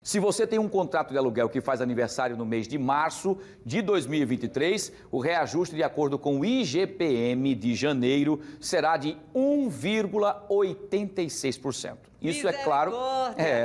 Se você tem um contrato de aluguel que faz aniversário no mês de março de 2023, o reajuste de acordo com o IGPM de janeiro será de 1,86%. Isso é claro,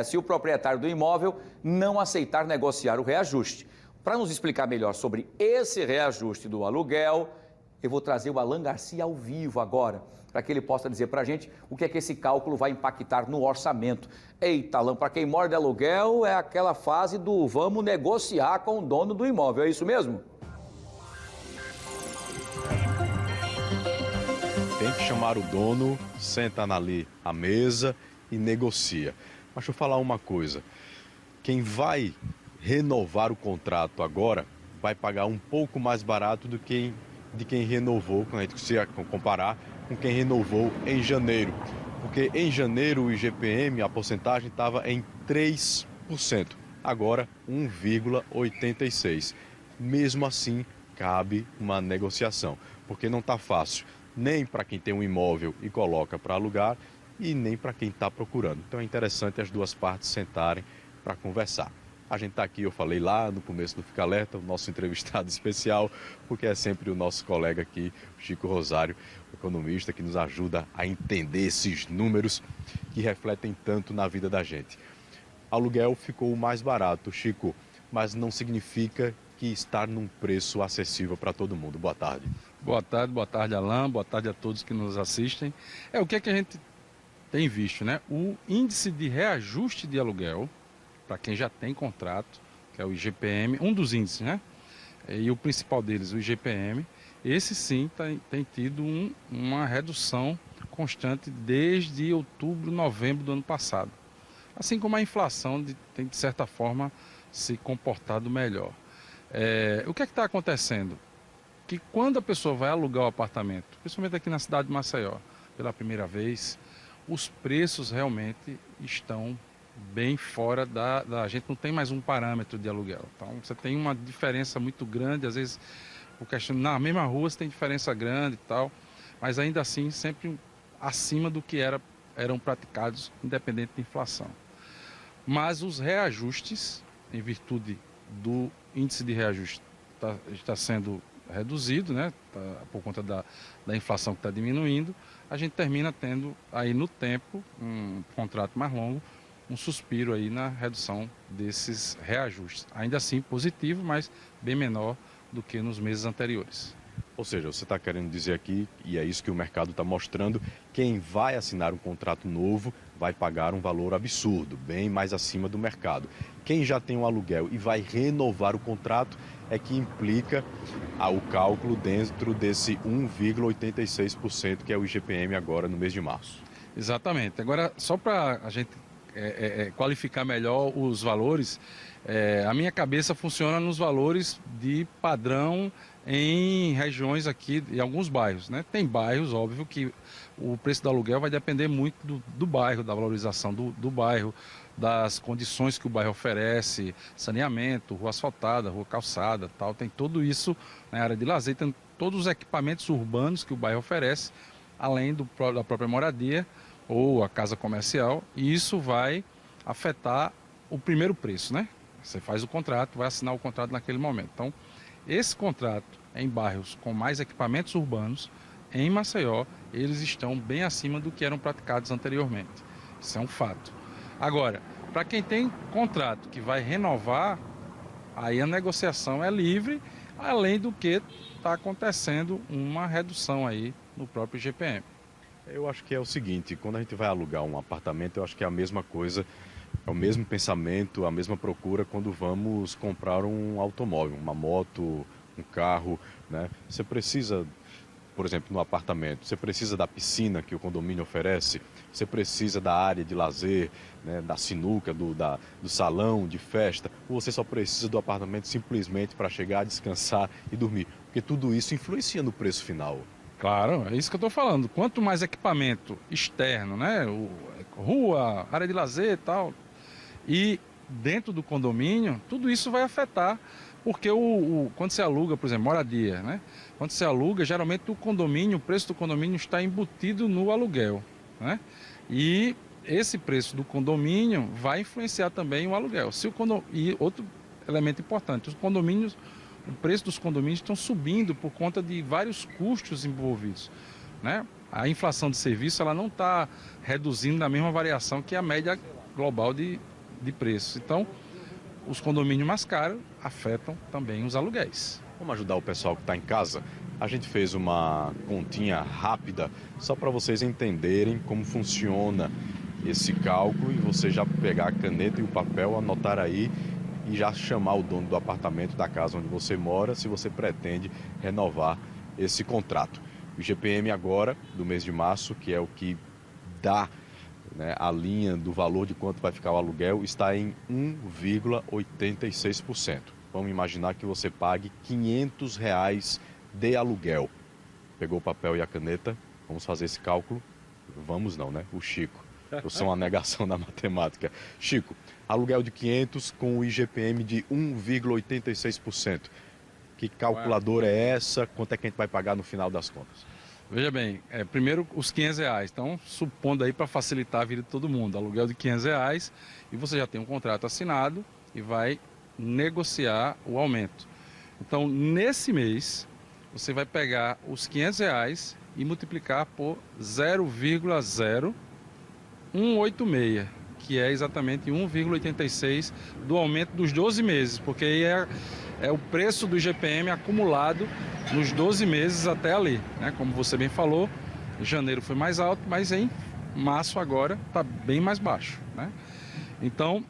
se o proprietário do imóvel não aceitar negociar o reajuste. Para nos explicar melhor sobre esse reajuste do aluguel, eu vou trazer o Alan Garcia ao vivo agora, para que ele possa dizer para a gente o que é que esse cálculo vai impactar no orçamento. Eita, Alan, para quem mora de aluguel é aquela fase do vamos negociar com o dono do imóvel, é isso mesmo? Tem que chamar o dono, senta ali à mesa e negocia. Mas deixa eu falar uma coisa, quem vai renovar o contrato agora vai pagar um pouco mais barato de quem renovou, quando a gente se comparar com quem renovou em janeiro. Porque em janeiro o IGPM, a porcentagem estava em 3%, agora 1,86%. Mesmo assim, cabe uma negociação, porque não está fácil, nem para quem tem um imóvel e coloca para alugar, e nem para quem está procurando. Então é interessante as duas partes sentarem para conversar. A gente está aqui, eu falei lá no começo do Fica Alerta, o nosso entrevistado especial, porque é sempre o nosso colega aqui, o Chico Rosário, economista, que nos ajuda a entender esses números que refletem tanto na vida da gente. Aluguel ficou mais barato, Chico, mas não significa que está num preço acessível para todo mundo. Boa tarde. Boa tarde, Alan, boa tarde a todos que nos assistem. O que é que a gente tem visto, né? O índice de reajuste de aluguel, para quem já tem contrato, que é o IGPM, um dos índices, né? E o principal deles, o IGPM, esse sim tem tido uma redução constante desde outubro, novembro do ano passado. Assim como a inflação tem, de certa forma, se comportado melhor. O que é que está acontecendo? Que quando a pessoa vai alugar o apartamento, principalmente aqui na cidade de Maceió, pela primeira vez, os preços realmente estão bem fora a gente não tem mais um parâmetro de aluguel. Então você tem uma diferença muito grande, às vezes na mesma rua você tem diferença grande e tal, mas ainda assim sempre acima do que eram praticados, independente da inflação. Mas os reajustes, em virtude do índice de reajuste está sendo reduzido, né? Por conta da inflação que está diminuindo, a gente termina tendo aí no tempo um contrato mais longo, um suspiro aí na redução desses reajustes. Ainda assim positivo, mas bem menor do que nos meses anteriores. Ou seja, você está querendo dizer aqui, e é isso que o mercado está mostrando, quem vai assinar um contrato novo vai pagar um valor absurdo, bem mais acima do mercado. Quem já tem um aluguel e vai renovar o contrato é que implica o cálculo dentro desse 1,86% que é o IGPM agora no mês de março. Exatamente. Agora, só para a gente qualificar melhor os valores, a minha cabeça funciona nos valores de padrão em regiões aqui, em alguns bairros, né? Tem bairros, óbvio, que o preço do aluguel vai depender muito do bairro, da valorização do bairro, das condições que o bairro oferece, saneamento, rua asfaltada, rua calçada, tal. Tem tudo isso na área de lazer, tem todos os equipamentos urbanos que o bairro oferece, além da própria moradia ou a casa comercial, e isso vai afetar o primeiro preço, né? Você faz o contrato, vai assinar o contrato naquele momento. Então, esse contrato em bairros com mais equipamentos urbanos, em Maceió, eles estão bem acima do que eram praticados anteriormente. Isso é um fato. Agora, para quem tem contrato que vai renovar, aí a negociação é livre, além do que está acontecendo uma redução aí no próprio IGPM. Eu acho que é o seguinte, quando a gente vai alugar um apartamento, eu acho que é a mesma coisa, é o mesmo pensamento, a mesma procura quando vamos comprar um automóvel, uma moto, um carro, né? Você precisa, por exemplo, no apartamento, você precisa da piscina que o condomínio oferece, você precisa da área de lazer, né, da sinuca, do salão de festa, ou você só precisa do apartamento simplesmente para chegar, descansar e dormir, porque tudo isso influencia no preço final. Claro, é isso que eu estou falando. Quanto mais equipamento externo, né? Rua, área de lazer e tal, e dentro do condomínio, tudo isso vai afetar, porque quando você aluga, por exemplo, moradia, né? Quando você aluga, geralmente o preço do condomínio está embutido no aluguel, né? E esse preço do condomínio vai influenciar também o aluguel. E outro elemento importante, os condomínios, o preço dos condomínios estão subindo por conta de vários custos envolvidos, né? A inflação de serviço ela não está reduzindo na mesma variação que a média global de preços. Então, os condomínios mais caros afetam também os aluguéis. Vamos ajudar o pessoal que está em casa? A gente fez uma continha rápida só para vocês entenderem como funciona esse cálculo e você já pegar a caneta e o papel, anotar aí e já chamar o dono do apartamento, da casa onde você mora, se você pretende renovar esse contrato. O IGPM agora, do mês de março, que é o que dá, né, a linha do valor de quanto vai ficar o aluguel, está em 1,86%. Vamos imaginar que você pague R$500 de aluguel. Pegou o papel e a caneta? Vamos fazer esse cálculo? Vamos não, né? O Chico. Eu sou uma negação na matemática. Chico, aluguel de 500 com o IGPM de 1,86%. Que calculadora é essa? Quanto é que a gente vai pagar no final das contas? Veja bem, primeiro os R$500. Então, supondo aí para facilitar a vida de todo mundo, aluguel de R$500 e você já tem um contrato assinado e vai negociar o aumento. Então, nesse mês, você vai pegar os R$500 e multiplicar por 0,0186, que é exatamente 1,86 do aumento dos 12 meses, porque aí é o preço do IGPM acumulado nos 12 meses até ali, né? Como você bem falou, em janeiro foi mais alto, mas em março agora está bem mais baixo, né? Então,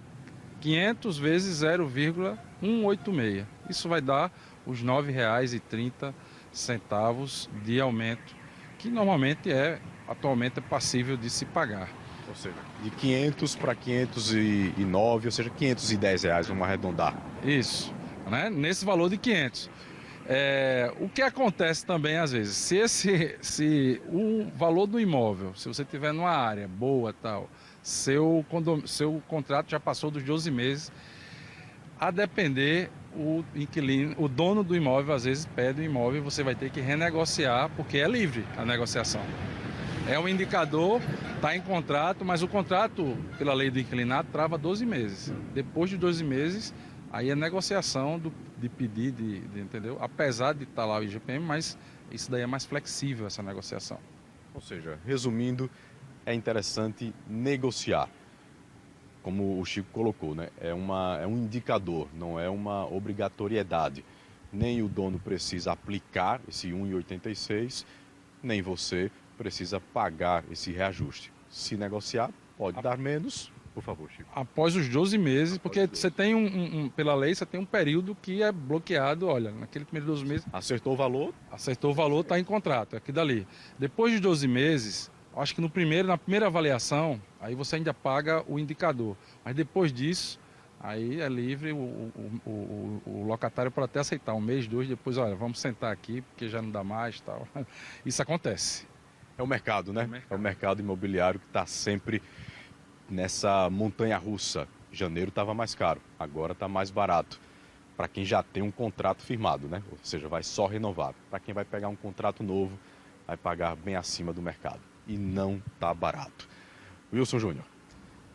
500 vezes 0,186. Isso vai dar os R$ 9,30 de aumento, que normalmente atualmente é passível de se pagar. Ou seja, de 500 para 509, ou seja, R$510, vamos arredondar. Isso, né? Nesse valor de 500. O que acontece também às vezes, se o valor do imóvel, se você tiver numa área boa tal, seu contrato já passou dos 12 meses, a depender o inquilino, o dono do imóvel às vezes pede o imóvel e você vai ter que renegociar, porque é livre a negociação. É um indicador, está em contrato, mas o contrato, pela lei do inquilinato, trava 12 meses. Depois de 12 meses, aí é negociação de pedir, entendeu? Apesar de estar lá o IGPM, mas isso daí é mais flexível, essa negociação. Ou seja, resumindo, é interessante negociar. Como o Chico colocou, né? É um indicador, não é uma obrigatoriedade. Nem o dono precisa aplicar esse 1,86, nem você precisa pagar esse reajuste. Se negociar, pode dar menos. Por favor, Chico. Após os 12 meses, porque você tem pela lei, você tem um período que é bloqueado, olha, naquele primeiro 12 meses... Acertou o valor? Acertou o valor, está em contrato, é aqui dali. Depois de 12 meses, acho que na primeira avaliação, aí você ainda paga o indicador. Mas depois disso, aí é livre o locatário para até aceitar um mês, dois, depois, olha, vamos sentar aqui, porque já não dá mais e tal. Isso acontece. É o mercado, né? É o mercado imobiliário que está sempre nessa montanha-russa. Janeiro estava mais caro, agora está mais barato. Para quem já tem um contrato firmado, né? Ou seja, vai só renovar. Para quem vai pegar um contrato novo, vai pagar bem acima do mercado. E não está barato. Wilson Júnior.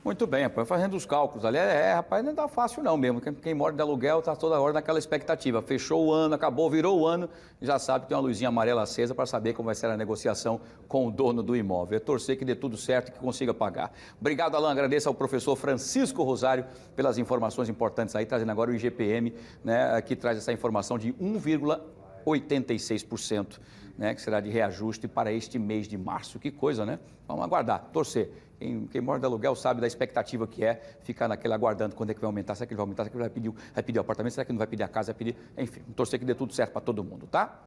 Muito bem, rapaz, fazendo os cálculos ali, rapaz, não tá fácil não mesmo. Quem mora de aluguel está toda hora naquela expectativa. Fechou o ano, acabou, virou o ano, já sabe que tem uma luzinha amarela acesa para saber como vai ser a negociação com o dono do imóvel. É torcer que dê tudo certo e que consiga pagar. Obrigado, Alain, agradeço ao professor Francisco Rosário pelas informações importantes aí, trazendo agora o IGPM, né, que traz essa informação de 1,86%, né, que será de reajuste para este mês de março. Que coisa, né? Vamos aguardar, torcer. Quem mora de aluguel sabe da expectativa que é ficar naquele aguardando quando é que vai aumentar, será que ele vai aumentar, será que ele vai pedir o apartamento, será que não vai pedir a casa, vai pedir, enfim, torcer que dê tudo certo para todo mundo, tá?